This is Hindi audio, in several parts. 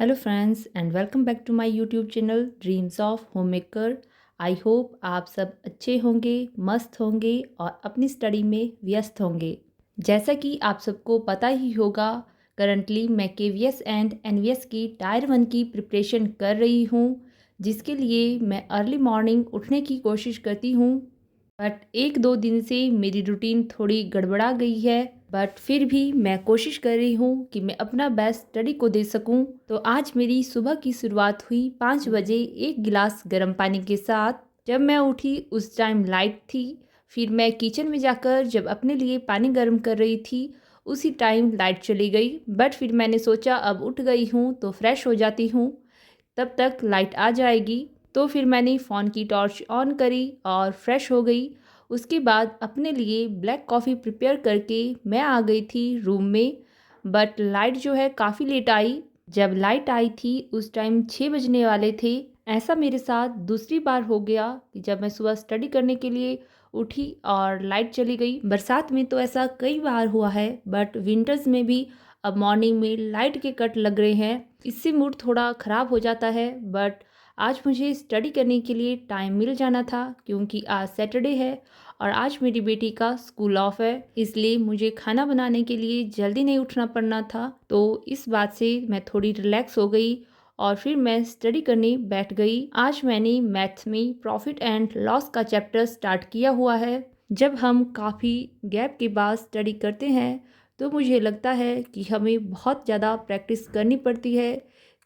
Hello friends and welcome back to my YouTube channel dreams of homemaker. I hope आप सब अच्छे होंगे, मस्त होंगे और अपनी स्टडी में व्यस्त होंगे। जैसा कि आप सबको पता ही होगा, करंटली मैं केवीएस एंड एनवीएस की टायर 1 की प्रिपरेशन कर रही हूँ, जिसके लिए मैं अर्ली मॉर्निंग उठने की कोशिश करती हूँ। बट एक दो दिन से मेरी रूटीन थोड़ी गड़बड़ा गई है, बट फिर भी मैं कोशिश कर रही हूँ कि मैं अपना बेस्ट स्टडी को दे सकूँ। तो आज मेरी सुबह की शुरुआत हुई 5 बजे एक गिलास गर्म पानी के साथ। जब मैं उठी उस टाइम लाइट थी। फिर मैं किचन में जाकर जब अपने लिए पानी गर्म कर रही थी, उसी टाइम लाइट चली गई। बट फिर मैंने सोचा अब उठ गई हूँ तो फ्रेश हो जाती हूँ, तब तक लाइट आ जाएगी। तो फिर मैंने फ़ोन की टॉर्च ऑन करी और फ्रेश हो गई। उसके बाद अपने लिए ब्लैक कॉफ़ी प्रिपेयर करके मैं आ गई थी रूम में। बट लाइट जो है काफ़ी लेट आई। जब लाइट आई थी उस टाइम 6 बजने वाले थे। ऐसा मेरे साथ दूसरी बार हो गया कि जब मैं सुबह स्टडी करने के लिए उठी और लाइट चली गई। बरसात में तो ऐसा कई बार हुआ है, बट विंटर्स में भी अब मॉर्निंग में लाइट के कट लग रहे हैं। इससे मूड थोड़ा ख़राब हो जाता है। बट आज मुझे स्टडी करने के लिए टाइम मिल जाना था, क्योंकि आज सैटरडे है और आज मेरी बेटी का स्कूल ऑफ है। इसलिए मुझे खाना बनाने के लिए जल्दी नहीं उठना पड़ना था। तो इस बात से मैं थोड़ी रिलैक्स हो गई और फिर मैं स्टडी करने बैठ गई। आज मैंने मैथ्स में प्रॉफिट एंड लॉस का चैप्टर स्टार्ट किया हुआ है। जब हम काफ़ी गैप के बाद स्टडी करते हैं तो मुझे लगता है कि हमें बहुत ज़्यादा प्रैक्टिस करनी पड़ती है,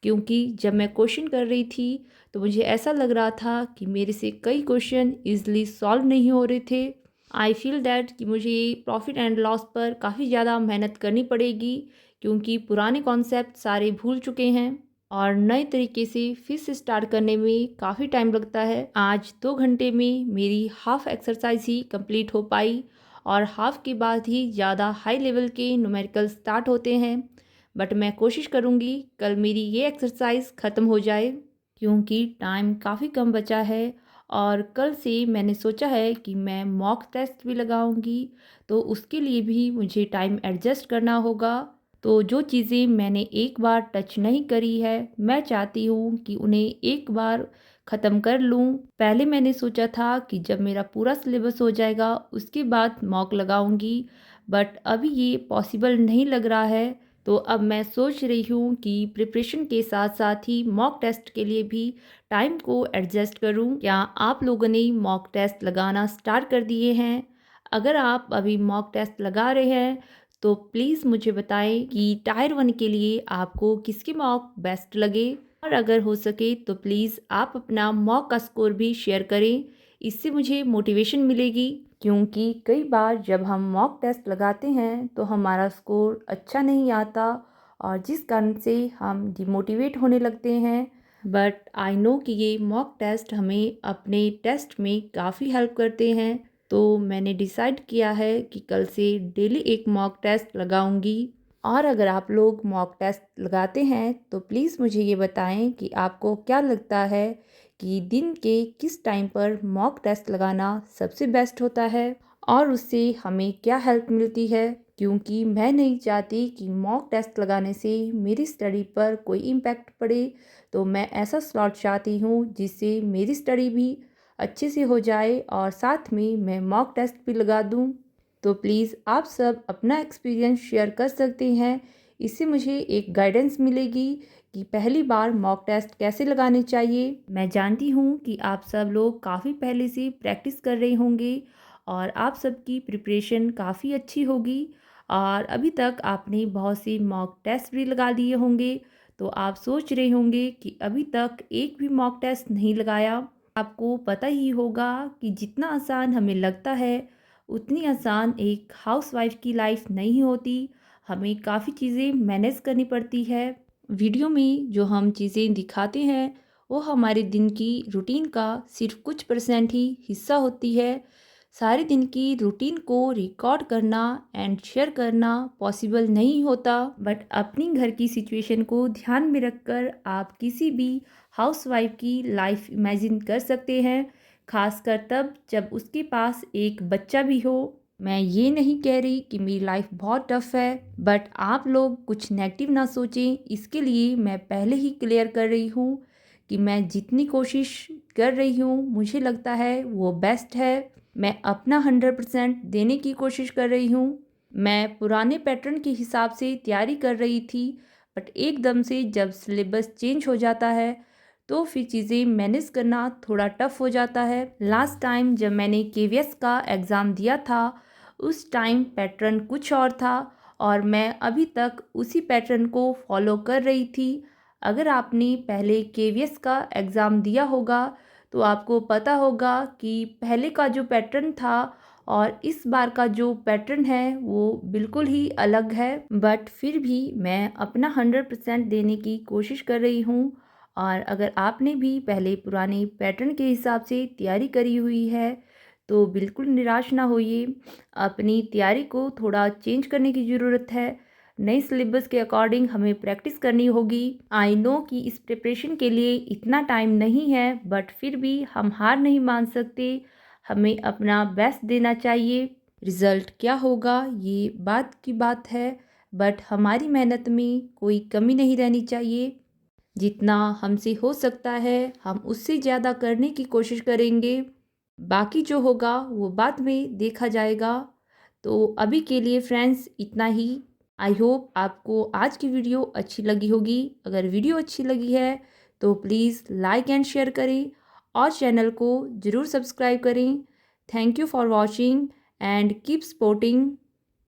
क्योंकि जब मैं क्वेश्चन कर रही थी तो मुझे ऐसा लग रहा था कि मेरे से कई क्वेश्चन ईज़िली सॉल्व नहीं हो रहे थे। आई फील दैट कि मुझे प्रॉफिट एंड लॉस पर काफ़ी ज़्यादा मेहनत करनी पड़ेगी, क्योंकि पुराने कॉन्सेप्ट सारे भूल चुके हैं और नए तरीके से फिर से स्टार्ट करने में काफ़ी टाइम लगता है। आज 2 घंटे में मेरी हाफ एक्सरसाइज ही कंप्लीट हो पाई और हाफ के बाद ही ज़्यादा हाई लेवल के न्यूमेरिकल स्टार्ट होते हैं। बट मैं कोशिश करूँगी कल मेरी ये एक्सरसाइज ख़त्म हो जाए, क्योंकि टाइम काफ़ी कम बचा है। और कल से मैंने सोचा है कि मैं मॉक टेस्ट भी लगाऊंगी, तो उसके लिए भी मुझे टाइम एडजस्ट करना होगा। तो जो चीज़ें मैंने एक बार टच नहीं करी है, मैं चाहती हूँ कि उन्हें एक बार ख़त्म कर लूँ। पहले मैंने सोचा था कि जब मेरा पूरा सिलेबस हो जाएगा उसके बाद मॉक लगाऊंगी, बट अभी ये पॉसिबल नहीं लग रहा है। तो अब मैं सोच रही हूँ कि प्रिपरेशन के साथ साथ ही मॉक टेस्ट के लिए भी टाइम को एडजस्ट करूँ। क्या आप लोगों ने मॉक टेस्ट लगाना स्टार्ट कर दिए हैं? अगर आप अभी मॉक टेस्ट लगा रहे हैं तो प्लीज़ मुझे बताएं कि टायर 1 के लिए आपको किसके मॉक बेस्ट लगे। और अगर हो सके तो प्लीज़ आप अपना मॉक का स्कोर भी शेयर करें, इससे मुझे मोटिवेशन मिलेगी। क्योंकि कई बार जब हम मॉक टेस्ट लगाते हैं तो हमारा स्कोर अच्छा नहीं आता और जिस कारण से हम डिमोटिवेट होने लगते हैं। बट आई नो कि ये मॉक टेस्ट हमें अपने टेस्ट में काफ़ी हेल्प करते हैं। तो मैंने डिसाइड किया है कि कल से डेली एक मॉक टेस्ट लगाऊंगी। और अगर आप लोग मॉक टेस्ट लगाते हैं तो प्लीज़ मुझे ये बताएं कि आपको क्या लगता है कि दिन के किस टाइम पर मॉक टेस्ट लगाना सबसे बेस्ट होता है और उससे हमें क्या हेल्प मिलती है। क्योंकि मैं नहीं चाहती कि मॉक टेस्ट लगाने से मेरी स्टडी पर कोई इम्पैक्ट पड़े। तो मैं ऐसा स्लॉट चाहती हूँ जिससे मेरी स्टडी भी अच्छे से हो जाए और साथ में मैं मॉक टेस्ट भी लगा दूँ। तो प्लीज़ आप सब अपना एक्सपीरियंस शेयर कर सकते हैं, इससे मुझे एक गाइडेंस मिलेगी कि पहली बार मॉक टेस्ट कैसे लगाने चाहिए। मैं जानती हूँ कि आप सब लोग काफ़ी पहले से प्रैक्टिस कर रहे होंगे और आप सबकी प्रिपरेशन काफ़ी अच्छी होगी और अभी तक आपने बहुत से मॉक टेस्ट भी लगा दिए होंगे। तो आप सोच रहे होंगे कि अभी तक एक भी मॉक टेस्ट नहीं लगाया। आपको पता ही होगा कि जितना आसान हमें लगता है उतनी आसान एक हाउसवाइफ की लाइफ नहीं होती। हमें काफ़ी चीज़ें मैनेज करनी पड़ती है। वीडियो में जो हम चीज़ें दिखाते हैं वो हमारे दिन की रूटीन का सिर्फ कुछ परसेंट ही हिस्सा होती है। सारे दिन की रूटीन को रिकॉर्ड करना एंड शेयर करना पॉसिबल नहीं होता। बट अपनी घर की सिचुएशन को ध्यान में रखकर आप किसी भी हाउसवाइफ की लाइफ इमेजिन कर सकते हैं, खासकर तब जब उसके पास एक बच्चा भी हो। मैं ये नहीं कह रही कि मेरी लाइफ बहुत टफ है, बट आप लोग कुछ नेगेटिव ना सोचें, इसके लिए मैं पहले ही क्लियर कर रही हूँ कि मैं जितनी कोशिश कर रही हूँ मुझे लगता है वो बेस्ट है। मैं अपना 100% देने की कोशिश कर रही हूँ। मैं पुराने पैटर्न के हिसाब से तैयारी कर रही थी, बट एकदम से जब सिलेबस चेंज हो जाता है तो फिर चीज़ें मैनेज करना थोड़ा टफ हो जाता है। लास्ट टाइम जब मैंने केवीएस का एग्ज़ाम दिया था उस टाइम पैटर्न कुछ और था और मैं अभी तक उसी पैटर्न को फॉलो कर रही थी। अगर आपने पहले केवीएस का एग्ज़ाम दिया होगा तो आपको पता होगा कि पहले का जो पैटर्न था और इस बार का जो पैटर्न है वो बिल्कुल ही अलग है। बट फिर भी मैं अपना 100% देने की कोशिश कर रही हूँ। और अगर आपने भी पहले पुराने पैटर्न के हिसाब से तैयारी करी हुई है तो बिल्कुल निराश ना होइए। अपनी तैयारी को थोड़ा चेंज करने की ज़रूरत है। नए सिलेबस के अकॉर्डिंग हमें प्रैक्टिस करनी होगी। आई नो कि इस प्रिपरेशन के लिए इतना टाइम नहीं है, बट फिर भी हम हार नहीं मान सकते। हमें अपना बेस्ट देना चाहिए। रिज़ल्ट क्या होगा ये बात की बात है, बट हमारी मेहनत में कोई कमी नहीं रहनी चाहिए। जितना हमसे हो सकता है हम उससे ज़्यादा करने की कोशिश करेंगे। बाकी जो होगा वो बाद में देखा जाएगा। तो अभी के लिए फ्रेंड्स इतना ही। आई होप आपको आज की वीडियो अच्छी लगी होगी। अगर वीडियो अच्छी लगी है तो प्लीज़ लाइक एंड शेयर करें और चैनल को ज़रूर सब्सक्राइब करें। Thank you for watching and keep supporting